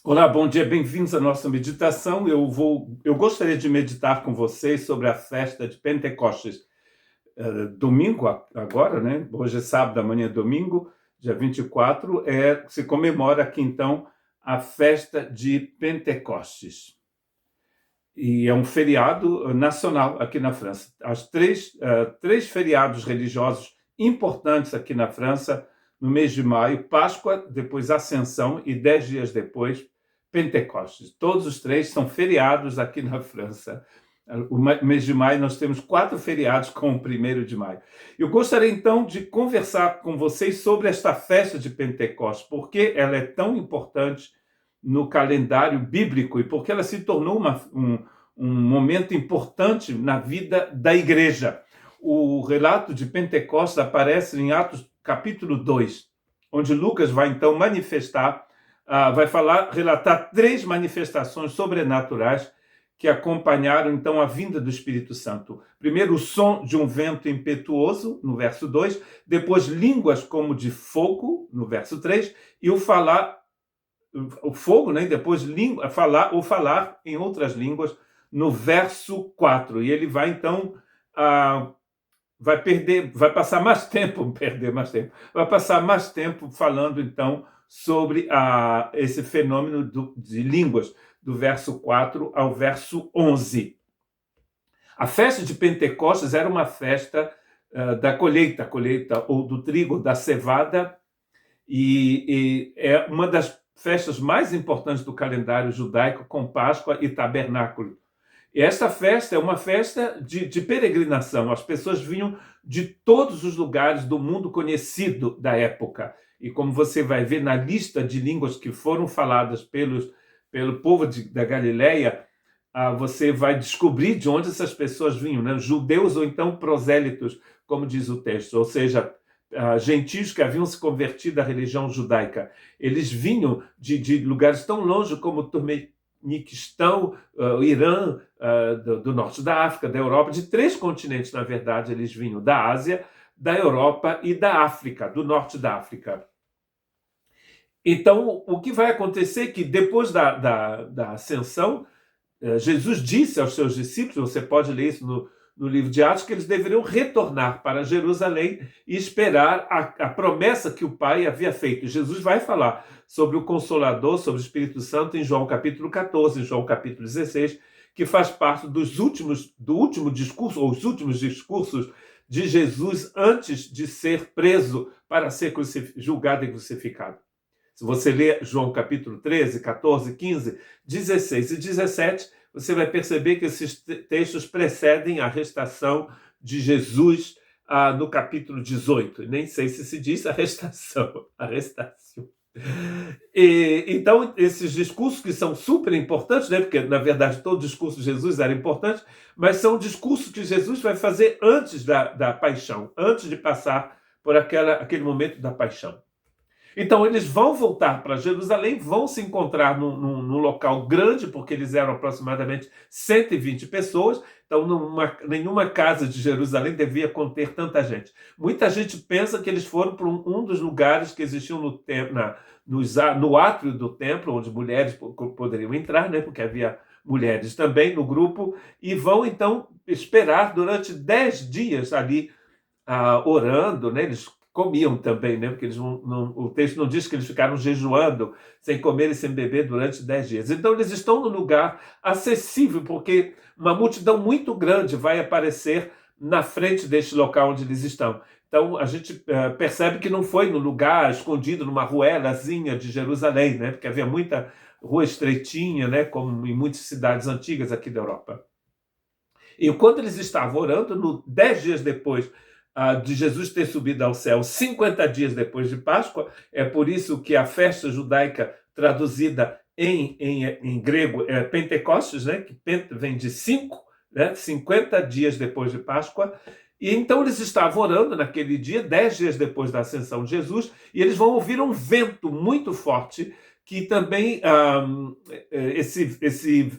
Olá, bom dia, bem-vindos à nossa meditação. Eu gostaria de meditar com vocês sobre a festa de Pentecostes. Domingo, agora, né? Hoje é sábado, amanhã é domingo, dia 24, se comemora aqui então a festa de Pentecostes. E é um feriado nacional aqui na França. As três feriados religiosos importantes aqui na França no mês de maio: Páscoa, depois Ascensão e 10 dias depois, Pentecostes. Todos os três são feriados aqui na França. O mês de maio nós temos 4 feriados com o 1º de maio. Eu gostaria então de conversar com vocês sobre esta festa de Pentecostes, porque ela é tão importante no calendário bíblico e porque ela se tornou um momento importante na vida da igreja. O relato de Pentecostes aparece em Atos capítulo 2, onde Lucas vai então relatar 3 manifestações sobrenaturais que acompanharam então a vinda do Espírito Santo. Primeiro, o som de um vento impetuoso, no verso 2, depois línguas como de fogo, no verso 3, e o fogo, né? E depois falar em outras línguas, no verso 4. E ele vai então vai passar mais tempo, vai passar mais tempo falando então sobre esse fenômeno de línguas, do verso 4 ao verso 11. A festa de Pentecostes era uma festa da colheita, ou do trigo, da cevada, e é uma das festas mais importantes do calendário judaico, com Páscoa e Tabernáculo. E esta festa é uma festa de peregrinação. As pessoas vinham de todos os lugares do mundo conhecido da época. E como você vai ver na lista de línguas que foram faladas pelo povo da Galileia, você vai descobrir de onde essas pessoas vinham, né? Judeus ou então prosélitos, como diz o texto, ou seja, gentios que haviam se convertido à religião judaica. Eles vinham de lugares tão longe como Turmequistão, o Irã, do norte da África, da Europa, de 3 continentes, na verdade, eles vinham: da Ásia, da Europa e da África, do norte da África. Então, o que vai acontecer é que depois da ascensão, Jesus disse aos seus discípulos, você pode ler isso no livro de Atos, que eles deveriam retornar para Jerusalém e esperar a promessa que o Pai havia feito. Jesus vai falar sobre o Consolador, sobre o Espírito Santo, em João capítulo 14, em João capítulo 16, que faz parte do último discurso, ou os últimos discursos de Jesus antes de ser preso para ser julgado e crucificado. Se você ler João capítulo 13, 14, 15, 16 e 17, você vai perceber que esses textos precedem a arrestação de Jesus no capítulo 18. Nem sei se diz arrestação. Então, esses discursos que são super importantes, né? Porque, na verdade, todo discurso de Jesus era importante, mas são discursos que Jesus vai fazer antes da paixão, antes de passar por aquele momento da paixão. Então, eles vão voltar para Jerusalém, vão se encontrar num local grande, porque eles eram aproximadamente 120 pessoas. Então, nenhuma casa de Jerusalém devia conter tanta gente. Muita gente pensa que eles foram para um dos lugares que existiam no átrio do templo, onde mulheres poderiam entrar, né, porque havia mulheres também no grupo, e vão então esperar durante 10 dias ali, orando, né? Eles comiam também, né? Porque o texto não diz que eles ficaram jejuando, sem comer e sem beber durante 10 dias. Então, eles estão num lugar acessível, porque uma multidão muito grande vai aparecer na frente deste local onde eles estão. Então, a gente percebe que não foi no lugar escondido, numa ruelazinha de Jerusalém, né? Porque havia muita rua estreitinha, né? Como em muitas cidades antigas aqui da Europa. E quando eles estavam orando, 10 dias depois de Jesus ter subido ao céu, 50 dias depois de Páscoa, é por isso que a festa judaica, traduzida em grego, é Pentecostes, né? Que vem de 5, né? 50 dias depois de Páscoa. E então eles estavam orando naquele dia, 10 dias depois da ascensão de Jesus, e eles vão ouvir um vento muito forte, que também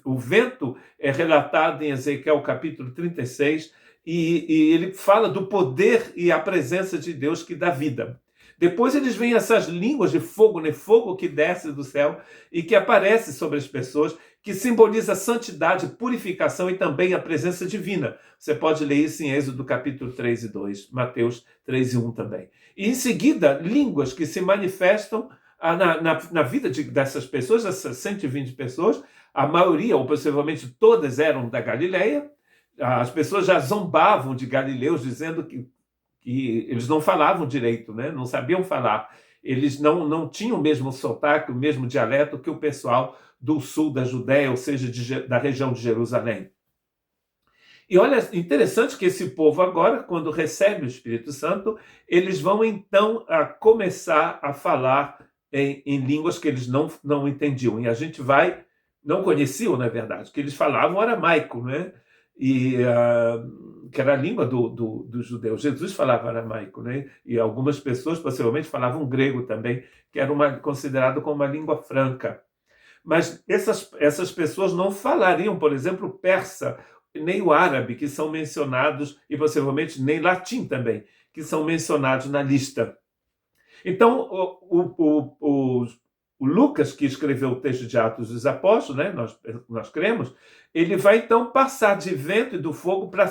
o vento é relatado em Ezequiel capítulo 36, e ele fala do poder e a presença de Deus que dá vida. Depois eles veem essas línguas de fogo, né? Fogo que desce do céu e que aparece sobre as pessoas, que simboliza santidade, purificação e também a presença divina. Você pode ler isso em Êxodo capítulo 3 e 2, Mateus 3 e 1 também. E em seguida, línguas que se manifestam na vida dessas pessoas, essas 120 pessoas, a maioria, ou possivelmente todas, eram da Galileia. As pessoas já zombavam de galileus, dizendo que eles não falavam direito, né? Não sabiam falar. Eles não tinham o mesmo sotaque, o mesmo dialeto que o pessoal do sul da Judéia, ou seja, da região de Jerusalém. E olha, interessante que esse povo agora, quando recebe o Espírito Santo, eles vão então começar a falar em línguas que eles não entendiam. E a gente não conheciam, na verdade, que eles falavam aramaico, né? Que era a língua dos judeus. Jesus falava aramaico, né? E algumas pessoas possivelmente falavam grego também, que era considerado como uma língua franca. Mas essas pessoas não falariam, por exemplo, o persa, nem o árabe, que são mencionados, e possivelmente nem latim também, que são mencionados na lista. Então, o Lucas, que escreveu o texto de Atos dos Apóstolos, né, nós cremos, ele vai então passar de vento e do fogo para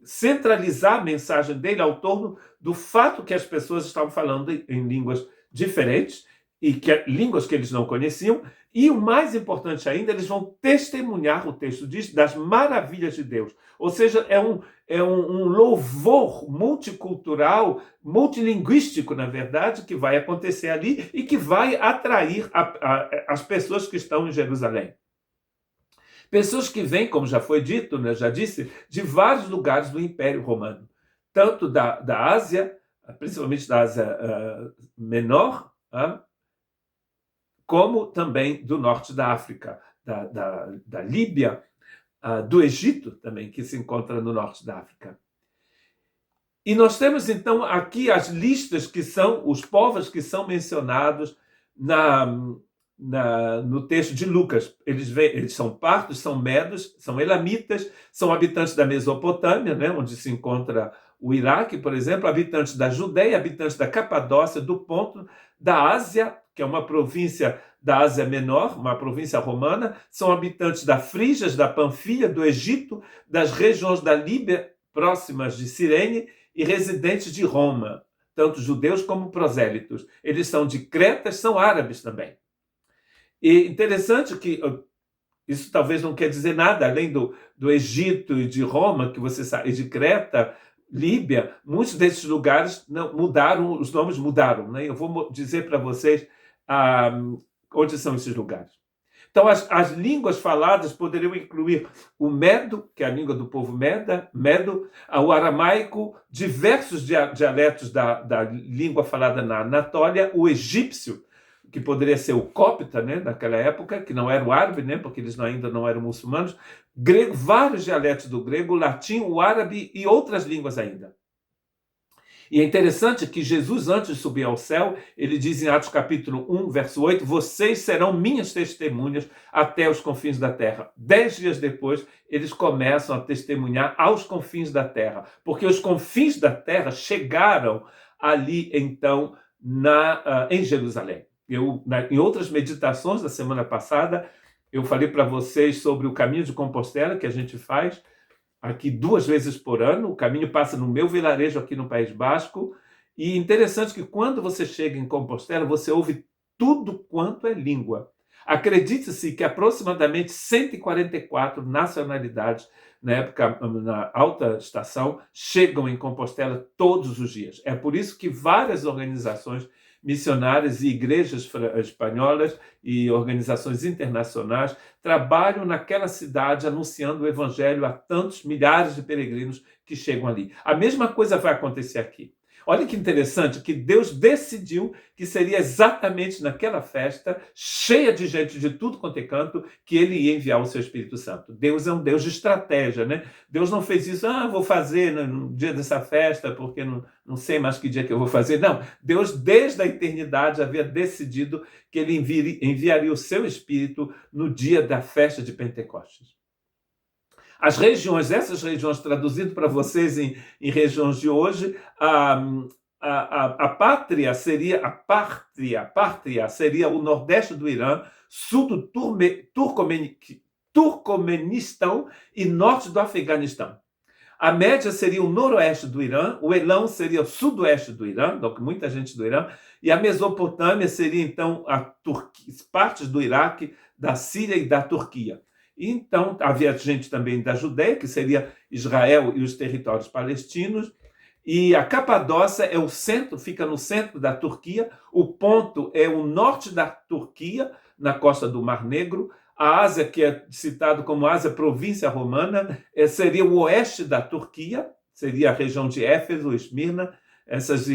centralizar a mensagem dele ao torno do fato que as pessoas estavam falando em línguas diferentes, e línguas que eles não conheciam, e o mais importante ainda, eles vão testemunhar, o texto diz, das maravilhas de Deus. Ou seja, é um louvor multicultural, multilinguístico, na verdade, que vai acontecer ali e que vai atrair as pessoas que estão em Jerusalém. Pessoas que vêm, como já foi dito, né, já disse, de vários lugares do Império Romano, tanto da Ásia, principalmente da Ásia Menor, como também do norte da África, da Líbia, do Egito também, que se encontra no norte da África. E nós temos, então, aqui as listas que são os povos que são mencionados no texto de Lucas. Eles são partos, são medos, são elamitas, são habitantes da Mesopotâmia, né, onde se encontra o Iraque, por exemplo, habitantes da Judéia, habitantes da Capadócia, do Ponto, da Ásia, que é uma província da Ásia Menor, uma província romana, são habitantes da Frígia, da Panfilha, do Egito, das regiões da Líbia, próximas de Cirene, e residentes de Roma, tanto judeus como prosélitos. Eles são de Creta, são árabes também. E interessante que isso talvez não quer dizer nada, além do Egito e de Roma, que você sabe, e de Creta, Líbia, muitos desses lugares mudaram, os nomes mudaram, né? Eu vou dizer para vocês onde são esses lugares. Então, as línguas faladas poderiam incluir o medo, que é a língua do povo medo, o aramaico, diversos dialetos da língua falada na Anatólia, o egípcio, que poderia ser o cópita, né, naquela época, que não era o árabe, né, porque eles ainda não eram muçulmanos, grego, vários dialetos do grego, o latim, o árabe e outras línguas ainda. E é interessante que Jesus, antes de subir ao céu, ele diz em Atos capítulo 1, verso 8, vocês serão minhas testemunhas até os confins da terra. 10 dias depois, eles começam a testemunhar aos confins da terra, porque os confins da terra chegaram ali, então, em Jerusalém. Em outras meditações da semana passada, eu falei para vocês sobre o caminho de Compostela, que a gente faz aqui 2 vezes por ano. O caminho passa no meu vilarejo aqui no País Basco. E interessante que quando você chega em Compostela, você ouve tudo quanto é língua. Acredite-se que aproximadamente 144 nacionalidades, na alta estação, chegam em Compostela todos os dias. É por isso que várias organizações missionárias e igrejas espanholas e organizações internacionais trabalham naquela cidade anunciando o evangelho a tantos milhares de peregrinos que chegam ali. A mesma coisa vai acontecer aqui. Olha que interessante que Deus decidiu que seria exatamente naquela festa, cheia de gente de tudo quanto é canto, que ele ia enviar o seu Espírito Santo. Deus é um Deus de estratégia, né? Deus não fez isso, vou fazer no dia dessa festa, porque não sei mais que dia que eu vou fazer. Não, Deus desde a eternidade havia decidido que ele enviaria o seu Espírito no dia da festa de Pentecostes. Essas regiões, traduzindo para vocês em regiões de hoje, a pátria seria seria o nordeste do Irã, sul do Turcomenistão e norte do Afeganistão. A Média seria o noroeste do Irã, o Elão seria o sudoeste do Irã, então muita gente do Irã, e a Mesopotâmia seria então partes do Iraque, da Síria e da Turquia. Então havia gente também da Judéia, que seria Israel e os territórios palestinos, e a Capadócia é o centro, fica no centro da Turquia, o ponto é o norte da Turquia, na costa do Mar Negro. A Ásia, que é citado como Ásia província romana, seria o oeste da Turquia, seria a região de Éfeso, Esmirna,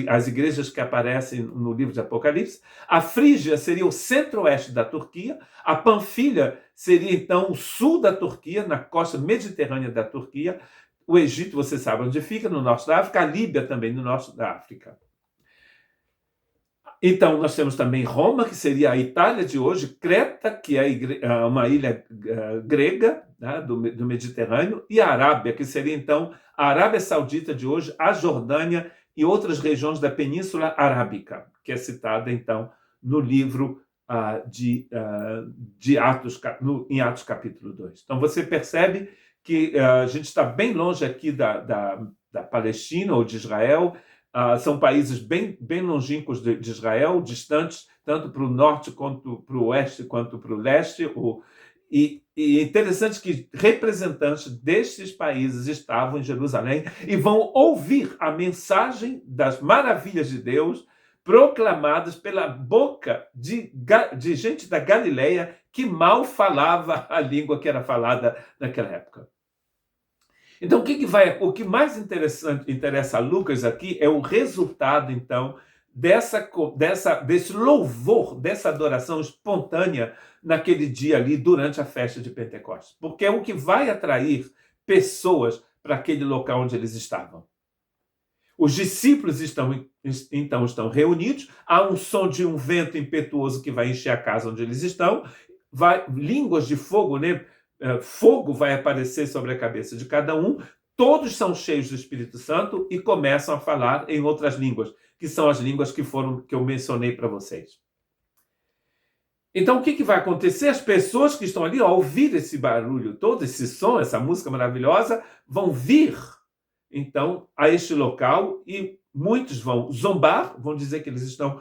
as igrejas que aparecem no livro de Apocalipse. A Frígia seria o centro-oeste da Turquia. A Panfilha seria, então, o sul da Turquia, na costa mediterrânea da Turquia. O Egito, você sabe onde fica, no norte da África. A Líbia também, no norte da África. Então, nós temos também Roma, que seria a Itália de hoje, Creta, que é uma ilha grega, né, do Mediterrâneo, e a Arábia, que seria, então, a Arábia Saudita de hoje, a Jordânia e outras regiões da Península Arábica, que é citada, então, no livro de Atos, em Atos capítulo 2. Então, você percebe que a gente está bem longe aqui da Palestina ou de Israel. São países bem longínquos de Israel, distantes tanto para o norte quanto para o oeste quanto para o leste. E é interessante que representantes destes países estavam em Jerusalém e vão ouvir a mensagem das maravilhas de Deus proclamadas pela boca de gente da Galileia que mal falava a língua que era falada naquela época. Então, o que mais interessa a Lucas aqui é o resultado, então, desse louvor, dessa adoração espontânea naquele dia ali, durante a festa de Pentecostes. Porque é o que vai atrair pessoas para aquele local onde eles estavam. Os discípulos então estão reunidos, há um som de um vento impetuoso que vai encher a casa onde eles estão, línguas de fogo, né? Fogo vai aparecer sobre a cabeça de cada um, todos são cheios do Espírito Santo e começam a falar em outras línguas, que são as línguas que eu mencionei para vocês. Então, o que vai acontecer? As pessoas que estão ali, ao ouvir esse barulho todo, esse som, essa música maravilhosa, vão vir, então, a este local e muitos vão zombar, vão dizer que eles estão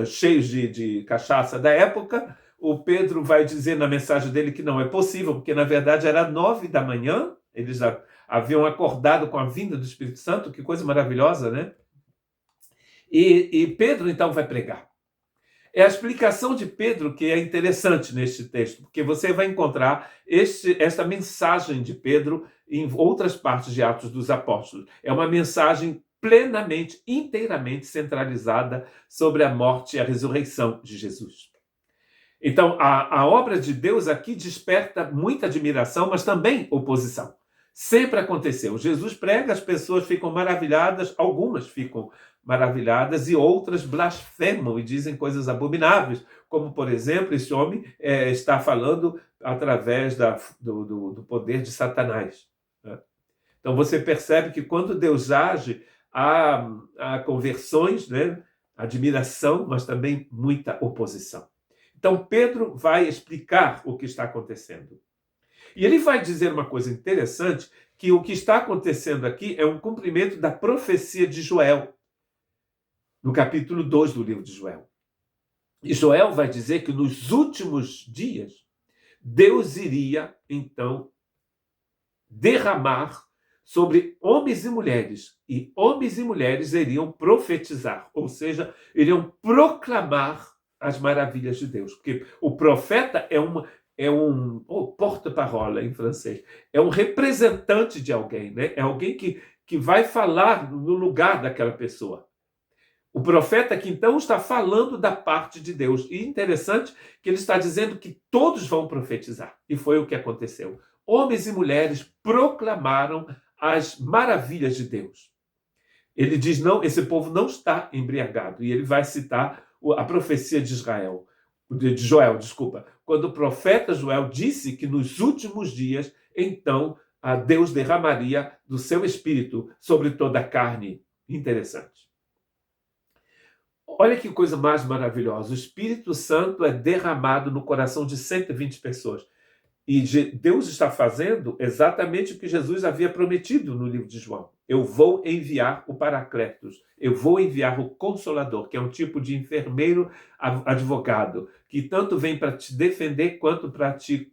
cheios de cachaça da época. O Pedro vai dizer na mensagem dele que não é possível, porque na verdade era 9 da manhã, eles já haviam acordado com a vinda do Espírito Santo, que coisa maravilhosa, né? E Pedro então vai pregar. É a explicação de Pedro que é interessante neste texto, porque você vai encontrar esta mensagem de Pedro em outras partes de Atos dos Apóstolos. É uma mensagem plenamente, inteiramente centralizada sobre a morte e a ressurreição de Jesus. Então, a obra de Deus aqui desperta muita admiração, mas também oposição. Sempre aconteceu. Jesus prega, as pessoas ficam maravilhadas, algumas ficam maravilhadas e outras blasfemam e dizem coisas abomináveis, como, por exemplo, esse homem está falando através do poder de Satanás. Né? Então, você percebe que quando Deus age, há conversões, né? Admiração, mas também muita oposição. Então, Pedro vai explicar o que está acontecendo. E ele vai dizer uma coisa interessante, que o que está acontecendo aqui é um cumprimento da profecia de Joel, no capítulo 2 do livro de Joel. E Joel vai dizer que nos últimos dias, Deus iria, então, derramar sobre homens e homens e mulheres iriam profetizar, ou seja, iriam proclamar as maravilhas de Deus, porque o profeta é um porte-parole em francês, é um representante de alguém, né? É alguém que vai falar no lugar daquela pessoa. O profeta aqui, então, está falando da parte de Deus. E interessante que ele está dizendo que todos vão profetizar. E foi o que aconteceu. Homens e mulheres proclamaram as maravilhas de Deus. Ele diz, não, esse povo não está embriagado. E ele vai citar a profecia de Joel, quando o profeta Joel disse que nos últimos dias, então, Deus derramaria do seu espírito sobre toda a carne. Interessante. Olha que coisa mais maravilhosa. O Espírito Santo é derramado no coração de 120 pessoas. E Deus está fazendo exatamente o que Jesus havia prometido no livro de João. Eu vou enviar o Paracletos, eu vou enviar o Consolador, que é um tipo de enfermeiro advogado, que tanto vem para te defender quanto para te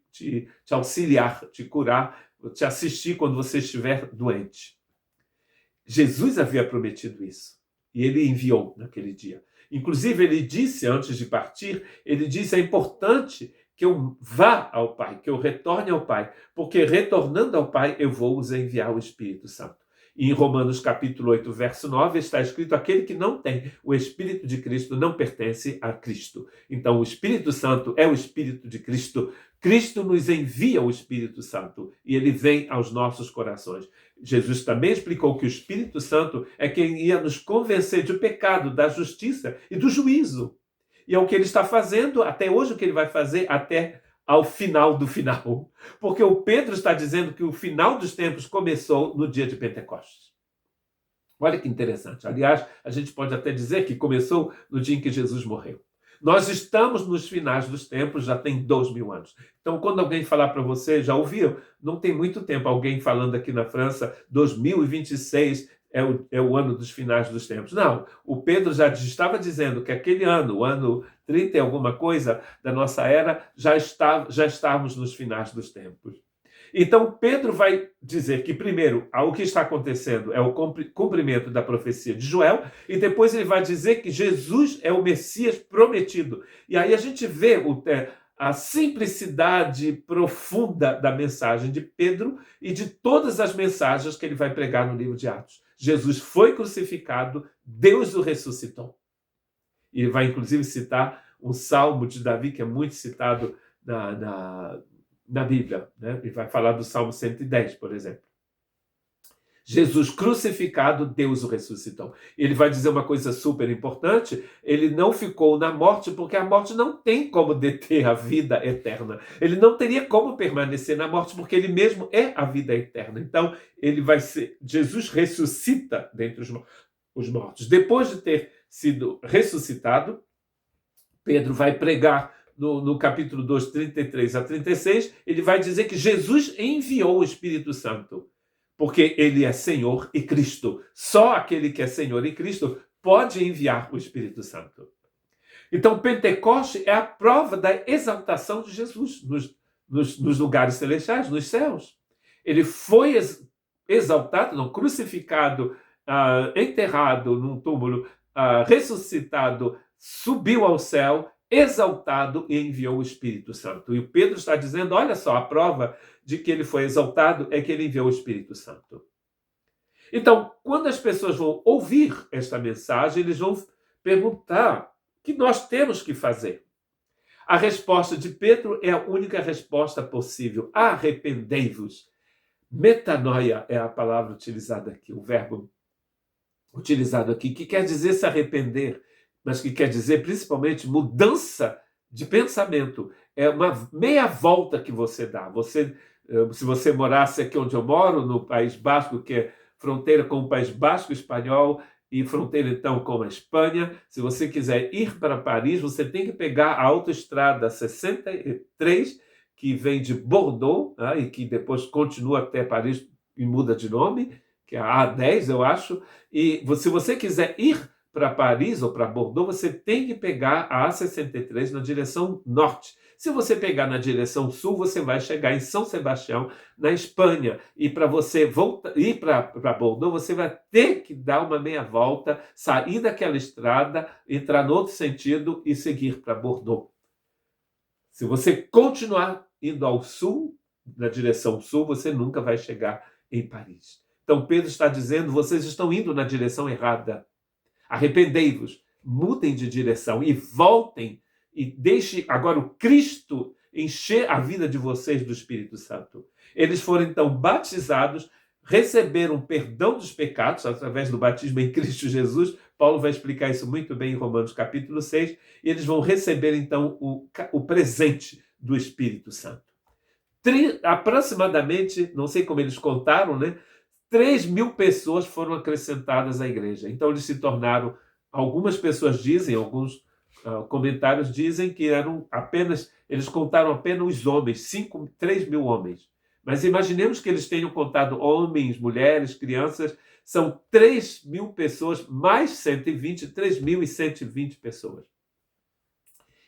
auxiliar, te curar, te assistir quando você estiver doente. Jesus havia prometido isso, e ele enviou naquele dia. Inclusive, ele disse, antes de partir, ele disse, é importante que eu vá ao Pai, que eu retorne ao Pai, porque retornando ao Pai, eu vou vos enviar o Espírito Santo. E em Romanos capítulo 8, verso 9, está escrito, aquele que não tem o Espírito de Cristo não pertence a Cristo. Então, o Espírito Santo é o Espírito de Cristo. Cristo nos envia o Espírito Santo e ele vem aos nossos corações. Jesus também explicou que o Espírito Santo é quem ia nos convencer do pecado, da justiça e do juízo. E é o que ele está fazendo, até hoje o que ele vai fazer até ao final do final. Porque o Pedro está dizendo que o final dos tempos começou no dia de Pentecostes. Olha que interessante. Aliás, a gente pode até dizer que começou no dia em que Jesus morreu. Nós estamos nos finais dos tempos, já tem 2000 anos. Então, quando alguém falar para você, já ouviu? Não tem muito tempo alguém falando aqui na França, 2026 é o ano dos finais dos tempos. Não, o Pedro já estava dizendo que aquele ano, o ano 30 e alguma coisa da nossa era, já estávamos nos finais dos tempos. Então, Pedro vai dizer que, primeiro, o que está acontecendo é o cumprimento da profecia de Joel, e depois ele vai dizer que Jesus é o Messias prometido. E aí a gente vê a simplicidade profunda da mensagem de Pedro e de todas as mensagens que ele vai pregar no livro de Atos. Jesus foi crucificado, Deus o ressuscitou. E ele vai, inclusive, citar um salmo de Davi, que é muito citado na Bíblia, né? Ele vai falar do Salmo 110, por exemplo. Jesus crucificado, Deus o ressuscitou. Ele vai dizer uma coisa super importante, ele não ficou na morte, porque a morte não tem como deter a vida eterna. Ele não teria como permanecer na morte, porque ele mesmo é a vida eterna. Então, Jesus ressuscita dentre os mortos. Depois de ter sido ressuscitado, Pedro vai pregar no capítulo 2, 33 a 36, ele vai dizer que Jesus enviou o Espírito Santo, porque ele é Senhor e Cristo. Só aquele que é Senhor e Cristo pode enviar o Espírito Santo. Então, Pentecoste é a prova da exaltação de Jesus nos lugares celestiais, nos céus. Ele foi exaltado, não, crucificado, enterrado num túmulo, ressuscitado, subiu ao céu, exaltado e enviou o Espírito Santo. E o Pedro está dizendo, olha só, a prova de que ele foi exaltado é que ele enviou o Espírito Santo. Então, quando as pessoas vão ouvir esta mensagem, eles vão perguntar o que nós temos que fazer. A resposta de Pedro é a única resposta possível. Arrependei-vos. Metanoia é a palavra utilizada aqui, o verbo utilizado aqui, que quer dizer se arrepender, mas que quer dizer principalmente mudança de pensamento. É uma meia volta que você dá. Se você morasse aqui onde eu moro, no País Basco, que é fronteira com o País Basco espanhol e fronteira então com a Espanha, se você quiser ir para Paris, você tem que pegar a autoestrada 63, que vem de Bordeaux, né, e que depois continua até Paris e muda de nome, que é a A10, eu acho. E se você quiser ir para Paris ou para Bordeaux, você tem que pegar a A63 na direção norte. Se você pegar na direção sul, você vai chegar em São Sebastião, na Espanha. E para você ir para Bordeaux, você vai ter que dar uma meia volta, sair daquela estrada, entrar no outro sentido e seguir para Bordeaux. Se você continuar indo ao sul, na direção sul, você nunca vai chegar em Paris. Então Pedro está dizendo, vocês estão indo na direção errada. Arrependei-vos, mudem de direção e voltem e deixe agora o Cristo encher a vida de vocês do Espírito Santo. Eles foram então batizados, receberam perdão dos pecados através do batismo em Cristo Jesus. Paulo vai explicar isso muito bem em Romanos capítulo 6. E eles vão receber então o presente do Espírito Santo. aproximadamente, não sei como eles contaram, né? 3.000 pessoas foram acrescentadas à igreja. Então eles se tornaram, algumas pessoas dizem, alguns comentários dizem que eles contaram apenas os homens, 3.000 homens. Mas imaginemos que eles tenham contado homens, mulheres, crianças, são 3.000 pessoas, mais 120, 3.120 pessoas.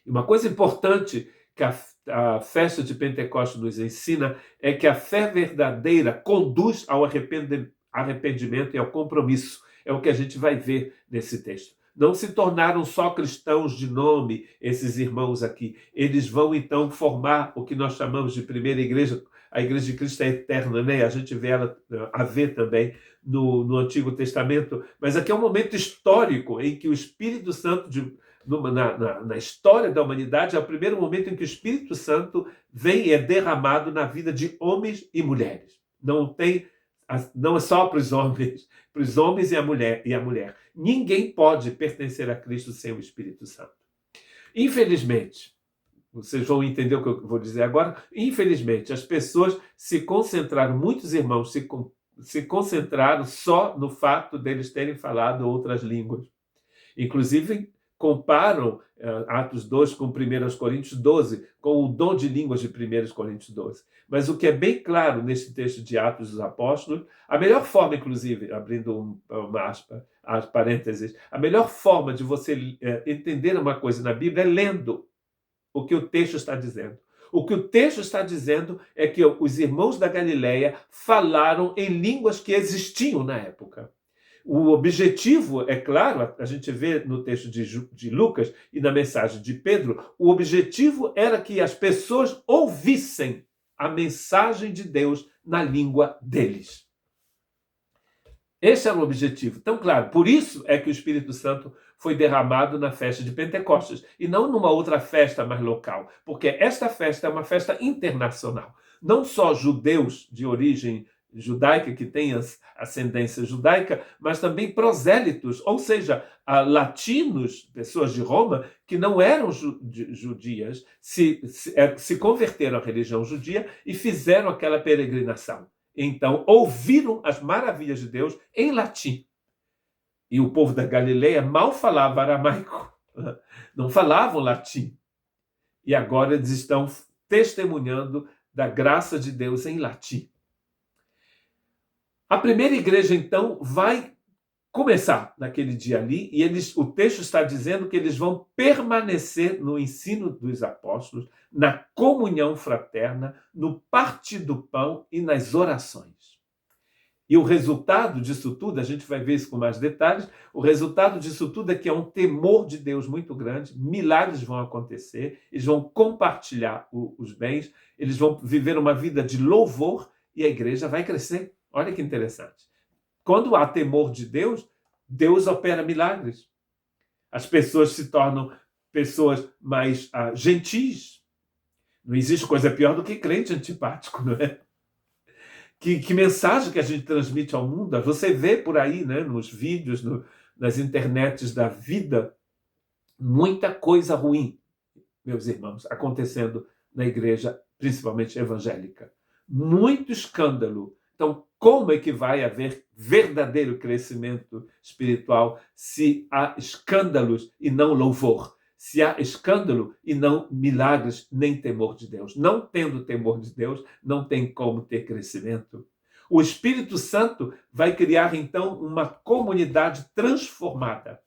E uma coisa importante que a festa de Pentecostes nos ensina é que a fé verdadeira conduz ao arrependimento e ao compromisso. É o que a gente vai ver nesse texto. Não se tornaram só cristãos de nome, esses irmãos aqui. Eles vão, então, formar o que nós chamamos de primeira igreja. A igreja de Cristo é eterna, né? A gente vê ela a ver também no Antigo Testamento. Mas aqui é um momento histórico em que o Espírito Santo, na história da humanidade, é o primeiro momento em que o Espírito Santo vem e é derramado na vida de homens e mulheres. Não é só para os homens e a mulher. Ninguém pode pertencer a Cristo sem o Espírito Santo. Infelizmente, vocês vão entender o que eu vou dizer agora, infelizmente, as pessoas se concentraram, muitos irmãos se concentraram só no fato deles terem falado outras línguas. Inclusive, comparam Atos 2 com 1 Coríntios 12, com o dom de línguas de 1 Coríntios 12. Mas o que é bem claro nesse texto de Atos dos Apóstolos, a melhor forma, inclusive, abrindo uma aspa, as parênteses, a melhor forma de você entender uma coisa na Bíblia é lendo o que o texto está dizendo. O que o texto está dizendo é que os irmãos da Galileia falaram em línguas que existiam na época. O objetivo, é claro, a gente vê no texto de Lucas e na mensagem de Pedro, o objetivo era que as pessoas ouvissem a mensagem de Deus na língua deles. Esse era o objetivo. Então, claro, por isso é que o Espírito Santo foi derramado na festa de Pentecostes e não numa outra festa mais local, porque esta festa é uma festa internacional. Não só judeus de origem judaica, que têm ascendência judaica, mas também prosélitos, ou seja, latinos, pessoas de Roma, que não eram judias, se converteram à religião judia e fizeram aquela peregrinação. Então, ouviram as maravilhas de Deus em latim. E o povo da Galileia mal falava aramaico, não falavam latim. E agora eles estão testemunhando da graça de Deus em latim. A primeira igreja, então, vai começar naquele dia ali, e o texto está dizendo que eles vão permanecer no ensino dos apóstolos, na comunhão fraterna, no partir do pão e nas orações. E o resultado disso tudo, a gente vai ver isso com mais detalhes, o resultado disso tudo é que é um temor de Deus muito grande, milagres vão acontecer, eles vão compartilhar os bens, eles vão viver uma vida de louvor e a igreja vai crescer. Olha que interessante. Quando há temor de Deus, Deus opera milagres. As pessoas se tornam pessoas mais gentis. Não existe coisa pior do que crente antipático, não é? Que mensagem que a gente transmite ao mundo? Você vê por aí, né, nos vídeos, nas internets da vida, muita coisa ruim, meus irmãos, acontecendo na igreja, principalmente evangélica. Muito escândalo. Então, como é que vai haver verdadeiro crescimento espiritual se há escândalos e não louvor? Se há escândalo e não milagres, nem temor de Deus. Não tendo temor de Deus, não tem como ter crescimento. O Espírito Santo vai criar, então, uma comunidade transformada.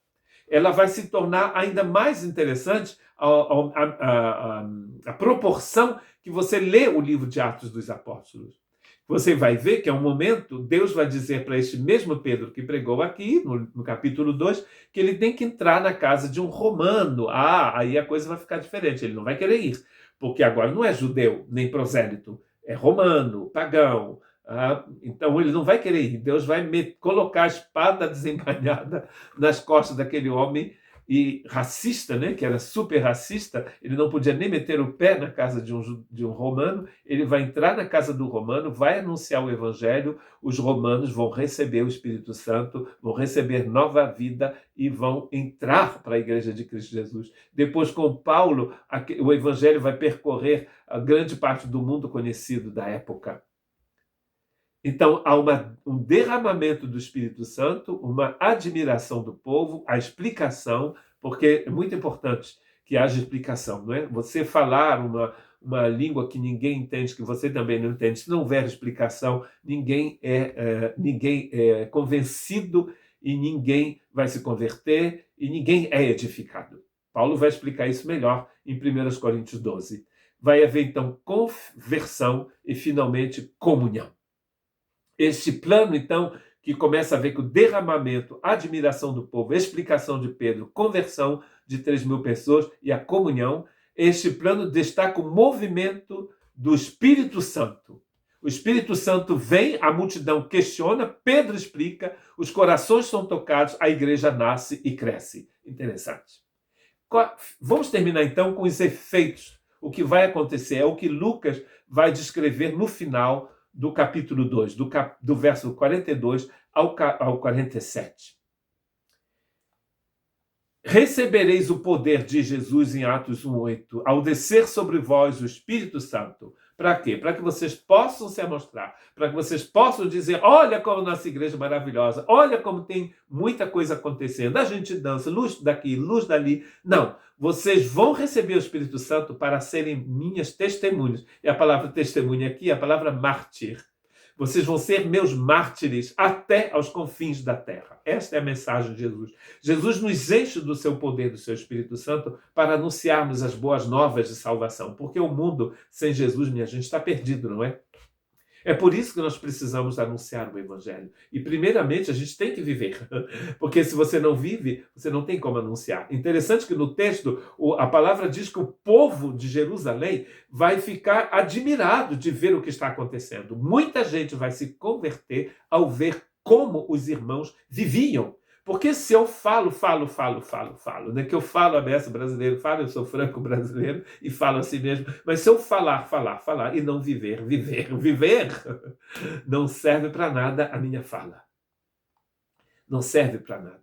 Ela vai se tornar ainda mais interessante a proporção que você lê o livro de Atos dos Apóstolos. Você vai ver que é um momento, Deus vai dizer para este mesmo Pedro que pregou aqui, no capítulo 2, que ele tem que entrar na casa de um romano. Aí a coisa vai ficar diferente, ele não vai querer ir, porque agora não é judeu, nem prosélito, é romano, pagão. Então ele não vai querer ir. Deus vai colocar a espada desembainhada nas costas daquele homem e racista, né, que era super racista, ele não podia nem meter o pé na casa de um romano, ele vai entrar na casa do romano, vai anunciar o evangelho, os romanos vão receber o Espírito Santo, vão receber nova vida e vão entrar para a igreja de Cristo Jesus. Depois, com Paulo, o evangelho vai percorrer a grande parte do mundo conhecido da época. Então, há um derramamento do Espírito Santo, uma admiração do povo, a explicação, porque é muito importante que haja explicação, não é? Você falar uma língua que ninguém entende, que você também não entende, se não houver explicação, ninguém é convencido e ninguém vai se converter e ninguém é edificado. Paulo vai explicar isso melhor em 1 Coríntios 12. Vai haver, então, conversão e, finalmente, comunhão. Este plano, então, que começa a ver que o derramamento, a admiração do povo, a explicação de Pedro, conversão de 3.000 pessoas e a comunhão, este plano destaca o movimento do Espírito Santo. O Espírito Santo vem, a multidão questiona, Pedro explica, os corações são tocados, a igreja nasce e cresce. Interessante. Vamos terminar, então, com os efeitos. O que vai acontecer é o que Lucas vai descrever no final do capítulo 2, do verso 42 ao 47. Recebereis o poder de Jesus em Atos 1:8, ao descer sobre vós o Espírito Santo. Para quê? Para que vocês possam se amostrar, para que vocês possam dizer, olha como nossa igreja é maravilhosa, olha como tem muita coisa acontecendo, a gente dança, luz daqui, luz dali. Não, vocês vão receber o Espírito Santo para serem minhas testemunhas. E a palavra testemunha aqui é a palavra mártir. Vocês vão ser meus mártires até aos confins da terra. Esta é a mensagem de Jesus. Jesus nos enche do seu poder, do seu Espírito Santo, para anunciarmos as boas novas de salvação. Porque o mundo sem Jesus, minha gente, está perdido, não é? É por isso que nós precisamos anunciar o Evangelho. E, primeiramente, a gente tem que viver. Porque se você não vive, você não tem como anunciar. Interessante que no texto, a palavra diz que o povo de Jerusalém vai ficar admirado de ver o que está acontecendo. Muita gente vai se converter ao ver como os irmãos viviam. Porque se eu falo, né? Que eu falo a beça brasileiro, eu sou franco brasileiro e falo assim mesmo, mas se eu falar e não viver, não serve para nada a minha fala. Não serve para nada.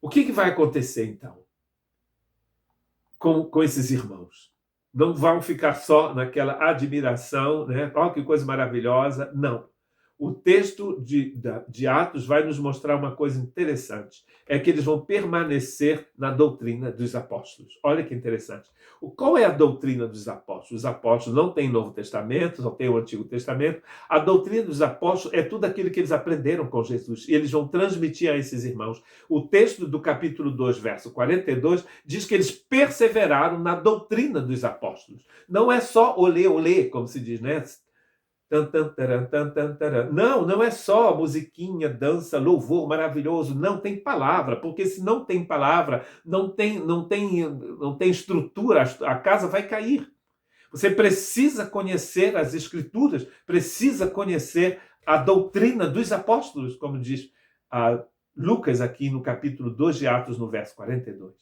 O que vai acontecer então com esses irmãos? Não vão ficar só naquela admiração, né? Oh, que coisa maravilhosa. Não. O texto de Atos vai nos mostrar uma coisa interessante. É que eles vão permanecer na doutrina dos apóstolos. Olha que interessante. Qual é a doutrina dos apóstolos? Os apóstolos não têm Novo Testamento, só têm o Antigo Testamento. A doutrina dos apóstolos é tudo aquilo que eles aprenderam com Jesus. E eles vão transmitir a esses irmãos. O texto do capítulo 2, verso 42, diz que eles perseveraram na doutrina dos apóstolos. Não é só olê, como se diz, né? Não é só musiquinha, dança, louvor maravilhoso. Não tem palavra, porque se não tem palavra, não tem estrutura, a casa vai cair. Você precisa conhecer as Escrituras, precisa conhecer a doutrina dos apóstolos, como diz Lucas aqui no capítulo 2 de Atos, no verso 42.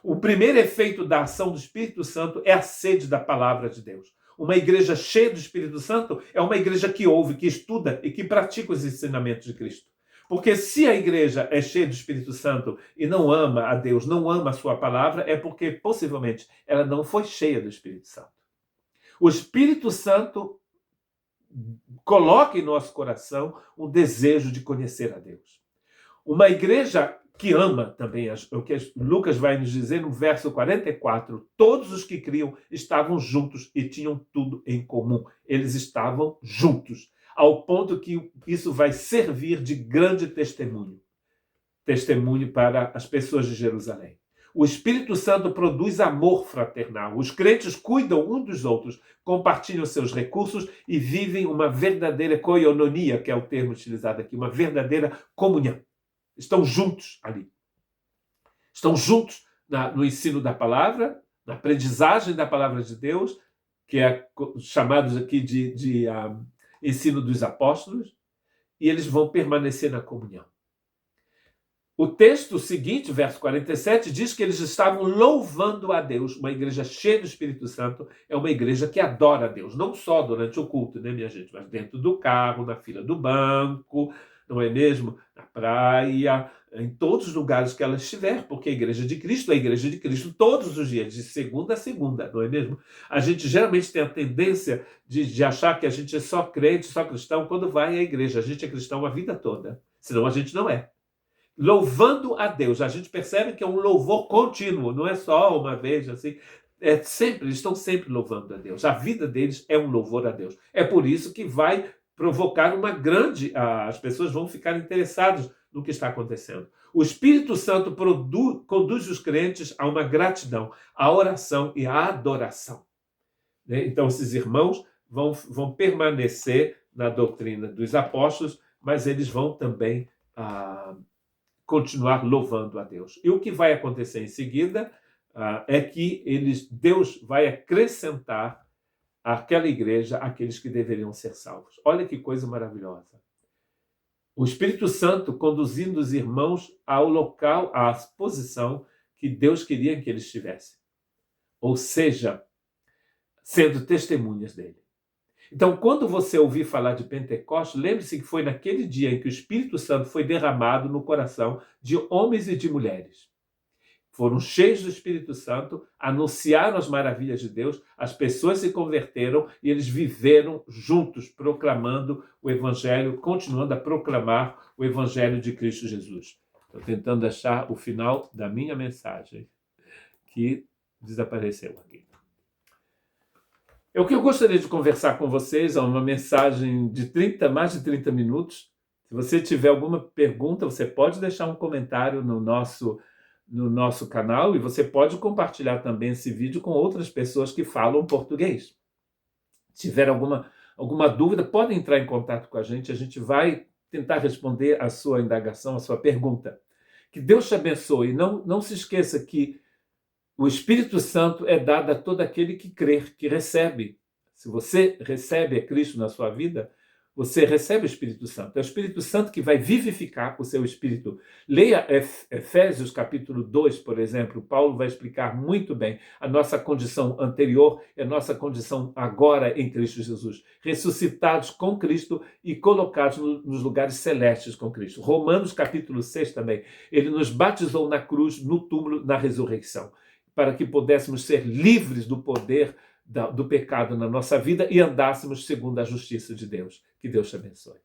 O primeiro efeito da ação do Espírito Santo é a sede da palavra de Deus. Uma igreja cheia do Espírito Santo é uma igreja que ouve, que estuda e que pratica os ensinamentos de Cristo. Porque se a igreja é cheia do Espírito Santo e não ama a Deus, não ama a sua palavra, é porque possivelmente ela não foi cheia do Espírito Santo. O Espírito Santo coloca em nosso coração o desejo de conhecer a Deus. Uma igreja que ama também, o que Lucas vai nos dizer no verso 44, todos os que criam estavam juntos e tinham tudo em comum. Eles estavam juntos, ao ponto que isso vai servir de grande testemunho para as pessoas de Jerusalém. O Espírito Santo produz amor fraternal. Os crentes cuidam um dos outros, compartilham seus recursos e vivem uma verdadeira koinonia, que é o termo utilizado aqui, uma verdadeira comunhão. Estão juntos ali. Estão juntos no ensino da palavra, na aprendizagem da palavra de Deus, que é chamado aqui de ensino dos apóstolos, e eles vão permanecer na comunhão. O texto seguinte, verso 47, diz que eles estavam louvando a Deus. Uma igreja cheia do Espírito Santo é uma igreja que adora a Deus, não só durante o culto, né, minha gente, mas dentro do carro, na fila do banco, não é mesmo? Na praia, em todos os lugares que ela estiver, porque a igreja de Cristo é a igreja de Cristo todos os dias, de segunda a segunda, não é mesmo? A gente geralmente tem a tendência de achar que a gente é só crente, só cristão, quando vai à igreja. A gente é cristão a vida toda, senão a gente não é. Louvando a Deus. A gente percebe que é um louvor contínuo, não é só uma vez assim. É sempre, eles estão sempre louvando a Deus. A vida deles é um louvor a Deus. É por isso que vai provocar uma grande. As pessoas vão ficar interessadas no que está acontecendo. O Espírito Santo conduz os crentes a uma gratidão, à oração e à adoração. Né? Então, esses irmãos vão permanecer na doutrina dos apóstolos, mas eles vão também continuar louvando a Deus. E o que vai acontecer em seguida é que Deus vai acrescentar àquela igreja aqueles que deveriam ser salvos. Olha que coisa maravilhosa. O Espírito Santo conduzindo os irmãos ao local, à posição que Deus queria que eles estivessem. Ou seja, sendo testemunhas dele. Então, quando você ouvir falar de Pentecostes, lembre-se que foi naquele dia em que o Espírito Santo foi derramado no coração de homens e de mulheres. Foram cheios do Espírito Santo, anunciaram as maravilhas de Deus, as pessoas se converteram e eles viveram juntos, proclamando o Evangelho, continuando a proclamar o Evangelho de Cristo Jesus. Estou tentando achar o final da minha mensagem, que desapareceu aqui. O que eu gostaria de conversar com vocês é uma mensagem de mais de 30 minutos. Se você tiver alguma pergunta, você pode deixar um comentário no nosso canal e você pode compartilhar também esse vídeo com outras pessoas que falam português. Se tiver alguma dúvida, pode entrar em contato com a gente vai tentar responder a sua indagação, a sua pergunta. Que Deus te abençoe. Não se esqueça que o Espírito Santo é dado a todo aquele que crer, que recebe. Se você recebe a Cristo na sua vida, você recebe o Espírito Santo. É o Espírito Santo que vai vivificar o seu espírito. Leia Efésios capítulo 2, por exemplo. Paulo vai explicar muito bem a nossa condição anterior e a nossa condição agora em Cristo Jesus. Ressuscitados com Cristo e colocados nos lugares celestes com Cristo. Romanos capítulo 6 também. Ele nos batizou na cruz, no túmulo, na ressurreição, para que pudéssemos ser livres do poder do pecado na nossa vida e andássemos segundo a justiça de Deus. Que Deus te abençoe.